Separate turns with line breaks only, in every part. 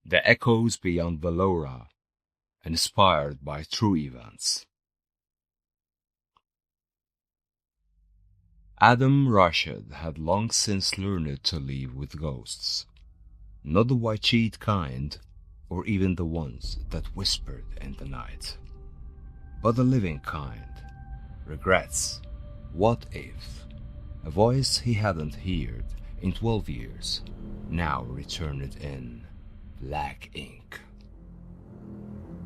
The Echoes Beyond Veloura, inspired by true events. Adam Rashid had long since learned to live with ghosts, not the white-sheet kind, or even the ones that whispered in the night, but the living kind. Regrets, what if, a voice he hadn't heard in 12 years, now returned in black ink.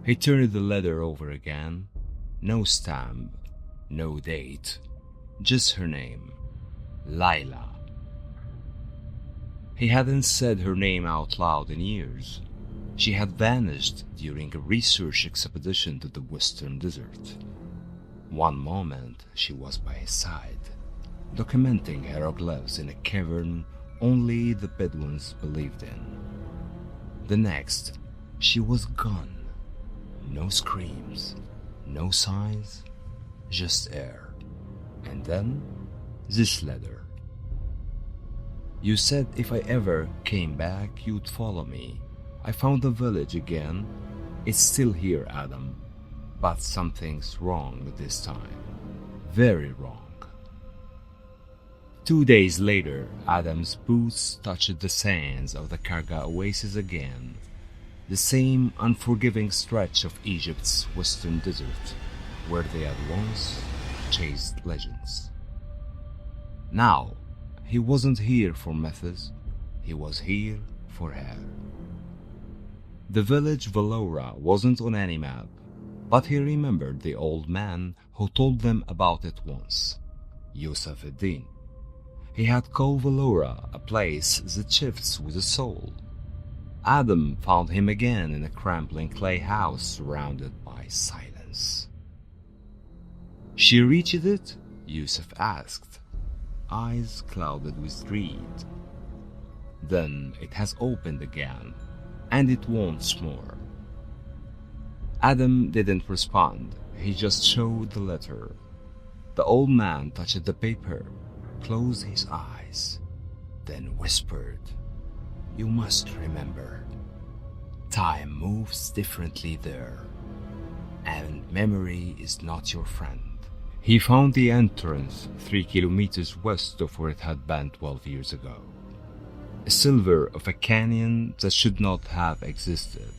He turned the letter over again, no stamp, no date, just her name, Lila. He hadn't said her name out loud in years. She had vanished during a research expedition to the Western Desert. One moment she was by his side, documenting hieroglyphs in a cavern only the Bedouins believed in. The next, she was gone. No screams, no signs, just air. And then, this letter. You said if I ever came back, you'd follow me. I found the village again. It's still here, Adam. But something's wrong this time. Very wrong. 2 days later, Adam's boots touched the sands of the Karga oasis again. The same unforgiving stretch of Egypt's western desert, where they had once chased legends. Now, he wasn't here for methods, he was here for her. The village Veloura wasn't on any map, but he remembered the old man who told them about it once, Yusuf ad-Din. He had called Veloura a place that shifts with the soul. Adam found him again in a crumbling clay house surrounded by silence. She reached it? Yusuf asked, eyes clouded with greed. Then it has opened again, and it wants more. Adam didn't respond, he just showed the letter. The old man touched the paper, closed his eyes, then whispered, You must remember, time moves differently there, and memory is not your friend. He found the entrance 3 kilometers west of where it had been 12 years ago. A sliver of a canyon that should not have existed.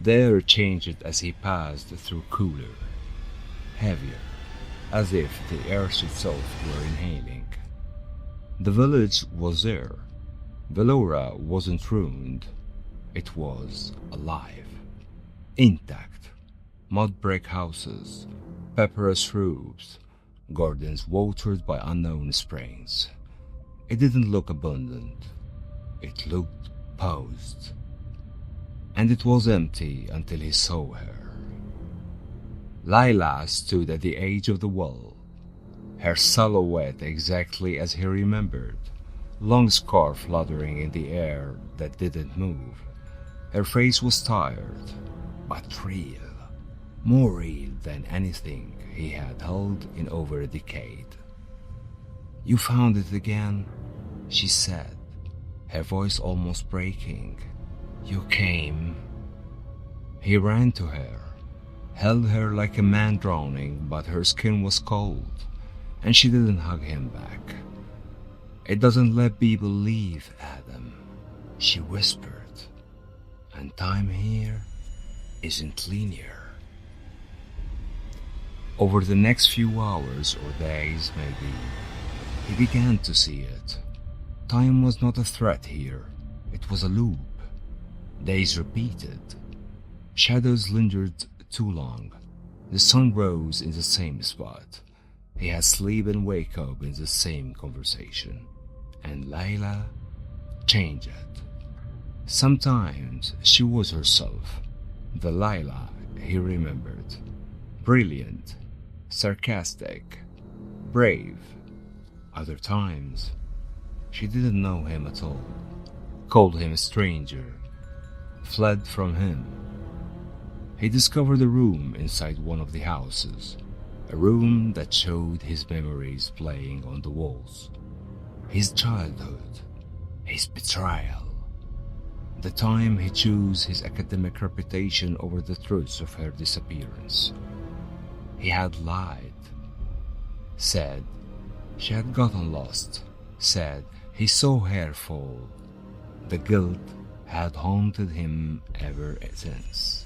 The air changed as he passed through cooler, heavier, as if the earth itself were inhaling. The village was there. Veloura wasn't ruined. It was alive, intact. Mud brick houses, papyrus roofs, gardens watered by unknown springs. It didn't look abundant. It looked paused. And it was empty until he saw her. Lila stood at the edge of the well, her silhouette exactly as he remembered, long scarf fluttering in the air that didn't move. Her face was tired, but real, more real than anything he had held in over a decade. You found it again, she said, her voice almost breaking. You came. He ran to her, held her like a man drowning, but her skin was cold, and she didn't hug him back. It doesn't let people leave, Adam, she whispered, and time here isn't linear. Over the next few hours or days maybe, he began to see it. Time was not a threat here, it was a loop. Days repeated. Shadows lingered too long. The sun rose in the same spot. He had sleep and wake up in the same conversation. And Layla changed. Sometimes she was herself, the Layla he remembered. Brilliant, sarcastic, brave. Other times, she didn't know him at all, called him a stranger, fled from him. He discovered a room inside one of the houses, a room that showed his memories playing on the walls. His childhood, his betrayal. The time he chose his academic reputation over the truth of her disappearance. He had lied. Said she had gotten lost. Said he saw her fall. The guilt had haunted him ever since.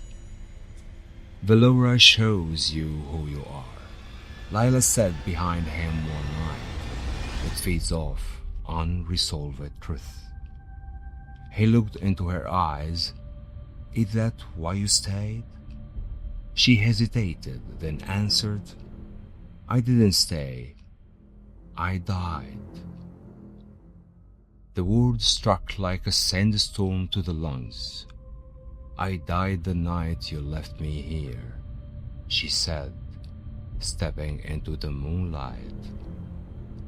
Veloura shows you who you are, Lila said behind him one night. It feeds off unresolved truth. He looked into her eyes. Is that why you stayed? She hesitated, then answered, I didn't stay. I died. The word struck like a sandstorm to the lungs. I died the night you left me here, she said, stepping into the moonlight.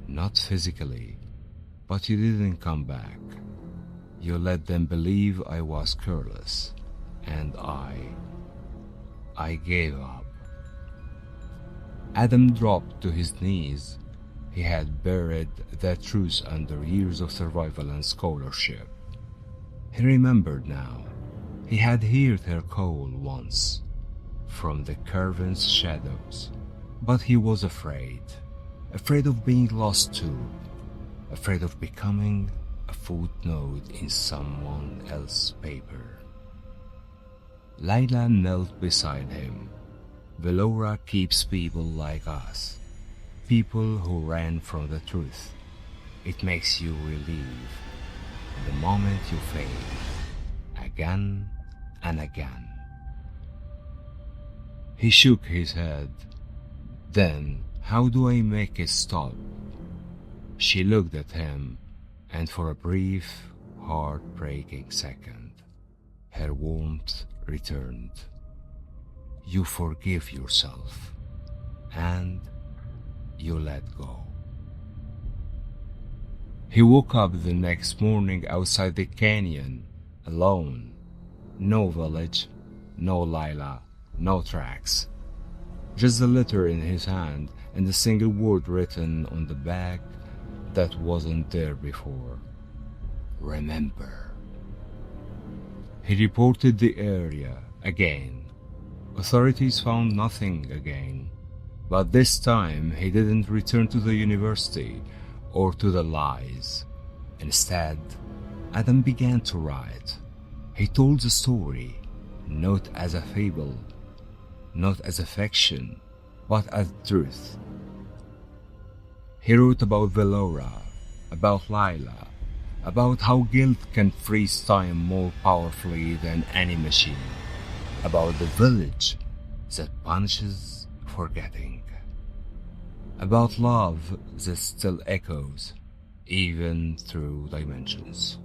Not physically, but you didn't come back. You let them believe I was careless, and I gave up. Adam dropped to his knees. He had buried that truth under years of survival and scholarship. He remembered now. He had heard her call once, from the cavern's shadows, but he was afraid of being lost too, afraid of becoming a footnote in someone else's paper. Lila knelt beside him. Veloura keeps people like us, people who ran from the truth. It makes you relieve the moment you fail, again and again. He shook his head. Then, how do I make it stop? She looked at him, and for a brief, heartbreaking second, her warmth returned. You forgive yourself, and you let go. He woke up the next morning outside the canyon, alone. No village, no Lila, no tracks. Just a letter in his hand and a single word written on the back that wasn't there before. Remember. He reported the area again. Authorities found nothing again. But this time he didn't return to the university or to the lies. Instead, Adam began to write. He told the story, not as a fable, not as a fiction, but as truth. He wrote about Veloura, about Lila, about how guilt can freeze time more powerfully than any machine, about the village that punishes forgetting, about love that still echoes, even through dimensions.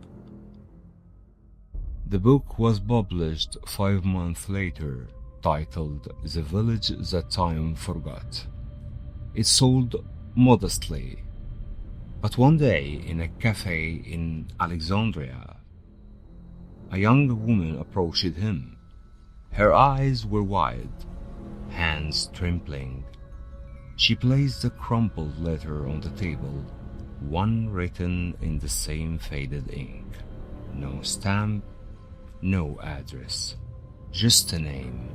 The book was published 5 months later, titled The Village That Time Forgot. It sold modestly, but one day in a cafe in Alexandria, a young woman approached him. Her eyes were wide, hands trembling. She placed a crumpled letter on the table, one written in the same faded ink. No stamp, no address, just a name.